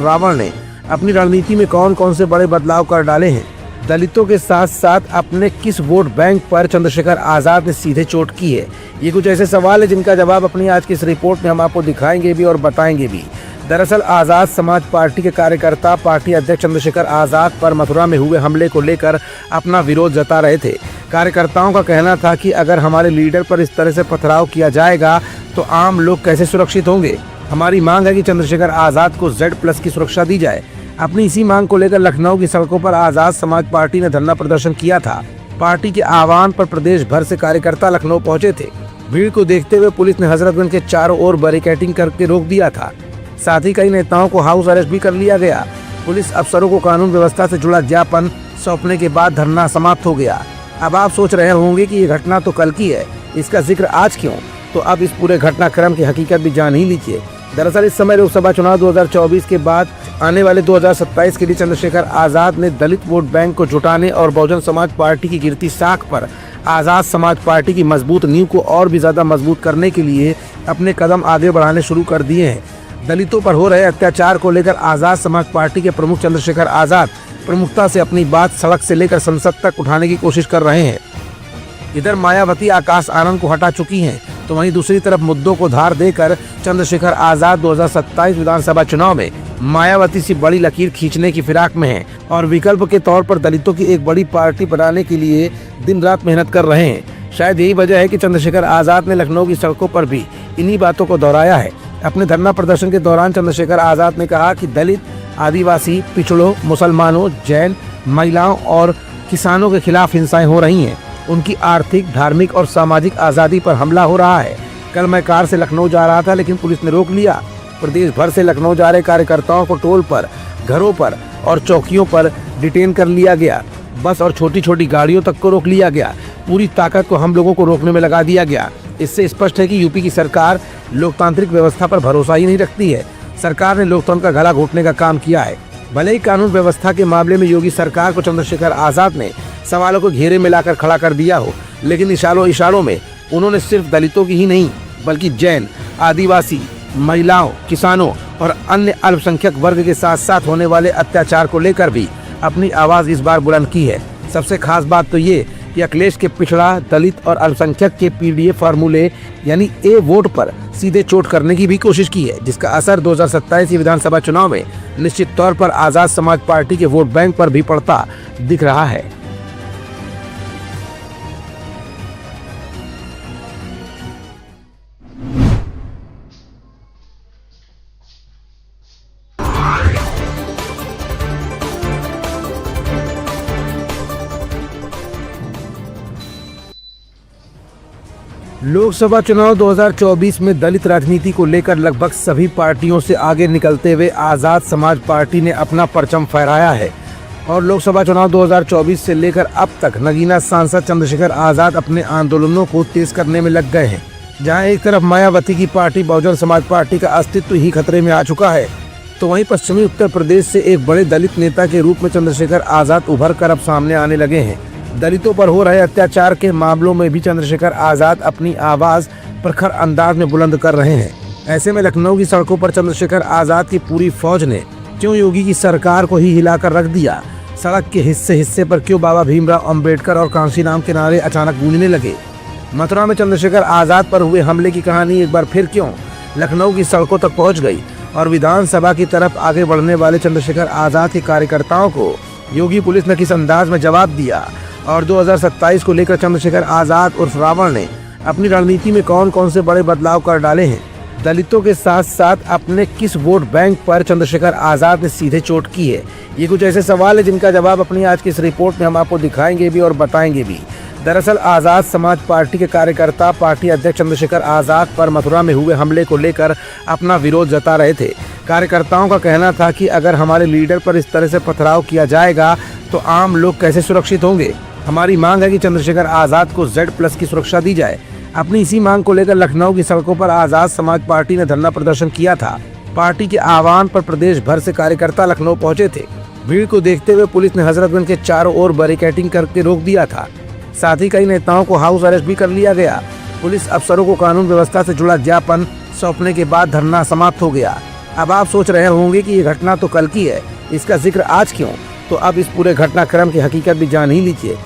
रावण ने अपनी रणनीति में कौन कौन से बड़े बदलाव कर डाले हैं, दलितों के साथ साथ अपने किस वोट बैंक पर चंद्रशेखर आजाद ने सीधे चोट की है। ये कुछ ऐसे सवाल है जिनका जवाब अपनी आज की इस रिपोर्ट में हम आपको दिखाएंगे भी और बताएंगे भी। दरअसल आजाद समाज पार्टी के कार्यकर्ता पार्टी अध्यक्ष चंद्रशेखर आजाद पर मथुरा में हुए हमले को लेकर अपना विरोध जता रहे थे। कार्यकर्ताओं का कहना था कि अगर हमारे लीडर पर इस तरह से पथराव किया जाएगा तो आम लोग कैसे सुरक्षित होंगे। हमारी मांग है कि चंद्रशेखर आजाद को Z+ की सुरक्षा दी जाए। अपनी इसी मांग को लेकर लखनऊ की सड़कों पर आजाद समाज पार्टी ने धरना प्रदर्शन किया था। पार्टी के आह्वान पर प्रदेश भर से कार्यकर्ता लखनऊ पहुंचे थे। भीड़ को देखते हुए पुलिस ने हजरतगंज के चारों ओर बैरिकेडिंग करके रोक दिया था। साथ ही कई नेताओं को हाउस अरेस्ट भी कर लिया गया। पुलिस अफसरों को कानून व्यवस्था से जुड़ा ज्ञापन सौंपने के बाद धरना समाप्त हो गया। अब आप सोच रहे होंगे कि ये घटना तो कल की है, इसका जिक्र आज क्यों? तो अब इस पूरे घटनाक्रम की हकीकत भी जान ही लीजिए। दरअसल इस समय लोकसभा चुनाव 2024 के बाद आने वाले 2027 के लिए चंद्रशेखर आजाद ने दलित वोट बैंक को जुटाने और बहुजन समाज पार्टी की गिरती साख पर आजाद समाज पार्टी की मजबूत नींव को और भी ज्यादा मजबूत करने के लिए अपने कदम आगे बढ़ाने शुरू कर दिए हैं। दलितों पर हो रहे अत्याचार को लेकर आजाद समाज पार्टी के प्रमुख चंद्रशेखर आजाद प्रमुखता से अपनी बात सड़क से लेकर संसद तक उठाने की कोशिश कर रहे हैं। इधर मायावती आकाश आनंद को हटा चुकी हैं, तो वहीं दूसरी तरफ मुद्दों को धार देकर चंद्रशेखर आजाद 2027 विधानसभा चुनाव में मायावती से बड़ी लकीर खींचने की फिराक में हैं और विकल्प के तौर पर दलितों की एक बड़ी पार्टी बनाने के लिए दिन रात मेहनत कर रहे हैं। शायद यही वजह है कि चंद्रशेखर आजाद ने लखनऊ की सड़कों पर भी इन्हीं बातों को दोहराया है। अपने धरना प्रदर्शन के दौरान चंद्रशेखर आजाद ने कहा कि दलित, आदिवासी, पिछड़ों, मुसलमानों, जैन, महिलाओं और किसानों के खिलाफ हिंसाएं हो रही हैं। उनकी आर्थिक, धार्मिक और सामाजिक आज़ादी पर हमला हो रहा है। कल मैं कार से लखनऊ जा रहा था, लेकिन पुलिस ने रोक लिया। प्रदेश भर से लखनऊ जा रहे कार्यकर्ताओं को टोल पर, घरों पर और चौकियों पर डिटेन कर लिया गया। बस और छोटी छोटी गाड़ियों तक को रोक लिया गया। पूरी ताकत को हम लोगों को रोकने में लगा दिया गया। इससे स्पष्ट है कि यूपी की सरकार लोकतांत्रिक व्यवस्था पर भरोसा ही नहीं रखती है। सरकार ने लोकतंत्र का गला घोटने का काम किया है। भले ही कानून व्यवस्था के मामले में योगी सरकार को चंद्रशेखर आजाद ने सवालों को घेरे में लाकर खड़ा कर दिया हो, लेकिन इशारों में उन्होंने सिर्फ दलितों की ही नहीं बल्कि जैन, आदिवासी, महिलाओं, किसानों और अन्य अल्पसंख्यक वर्ग के साथ साथ होने वाले अत्याचार को लेकर भी अपनी आवाज इस बार बुलंद की है। सबसे खास बात तो ये कि अखिलेश के पिछड़ा, दलित और अल्पसंख्यक के PDA फार्मूले यानी A वोट पर सीधे चोट करने की भी कोशिश की है, जिसका असर 2027 विधानसभा चुनाव में निश्चित तौर पर आजाद समाज पार्टी के वोट बैंक पर भी पड़ता दिख रहा है। लोकसभा चुनाव 2024 में दलित राजनीति को लेकर लगभग सभी पार्टियों से आगे निकलते हुए आजाद समाज पार्टी ने अपना परचम फहराया है और लोकसभा चुनाव 2024 से लेकर अब तक नगीना सांसद चंद्रशेखर आजाद अपने आंदोलनों को तेज करने में लग गए हैं। जहां एक तरफ मायावती की पार्टी बहुजन समाज पार्टी का अस्तित्व ही खतरे में आ चुका है, तो वहीं पश्चिमी उत्तर प्रदेश से एक बड़े दलित नेता के रूप में चंद्रशेखर आजाद उभर कर अब सामने आने लगे हैं। दलितों पर हो रहे अत्याचार के मामलों में भी चंद्रशेखर आजाद अपनी आवाज प्रखर अंदाज में बुलंद कर रहे हैं। ऐसे में लखनऊ की सड़कों पर चंद्रशेखर आजाद की पूरी फौज ने क्यों योगी की सरकार को ही हिलाकर रख दिया? सड़क के हिस्से पर क्यों बाबा भीमराव अंबेडकर और कांशीराम के नारे अचानक गूंजने लगे? मथुरा में चंद्रशेखर आजाद पर हुए हमले की कहानी एक बार फिर क्यों लखनऊ की सड़कों तक पहुंच गई और विधानसभा की तरफ आगे बढ़ने वाले चंद्रशेखर आजाद के कार्यकर्ताओं को योगी पुलिस ने किस अंदाज में जवाब दिया? और 2027 को लेकर चंद्रशेखर आजाद उर्फ रावण ने अपनी रणनीति में कौन कौन से बड़े बदलाव कर डाले हैं? दलितों के साथ साथ अपने किस वोट बैंक पर चंद्रशेखर आजाद ने सीधे चोट की है? ये कुछ ऐसे सवाल है जिनका जवाब अपनी आज की इस रिपोर्ट में हम आपको दिखाएंगे भी और बताएंगे भी। दरअसल आजाद समाज पार्टी के कार्यकर्ता पार्टी अध्यक्ष चंद्रशेखर आजाद पर मथुरा में हुए हमले को लेकर अपना विरोध जता रहे थे। कार्यकर्ताओं का कहना था कि अगर हमारे लीडर पर इस तरह से पथराव किया जाएगा तो आम लोग कैसे सुरक्षित होंगे। हमारी मांग है कि चंद्रशेखर आजाद को Z+ की सुरक्षा दी जाए। अपनी इसी मांग को लेकर लखनऊ की सड़कों पर आजाद समाज पार्टी ने धरना प्रदर्शन किया था। पार्टी के आह्वान पर प्रदेश भर से कार्यकर्ता लखनऊ पहुंचे थे। भीड़ को देखते हुए पुलिस ने हजरतगंज के चारों ओर बैरिकेडिंग करके रोक दिया था। साथ ही कई नेताओं को हाउस अरेस्ट भी कर लिया गया। पुलिस अफसरों को कानून व्यवस्था से जुड़ा ज्ञापन सौंपने के बाद धरना समाप्त हो गया। अब आप सोच रहे होंगे कि ये घटना तो कल की है, इसका जिक्र आज क्यों? तो अब इस पूरे घटनाक्रम की हकीकत भी जान ही लीजिए।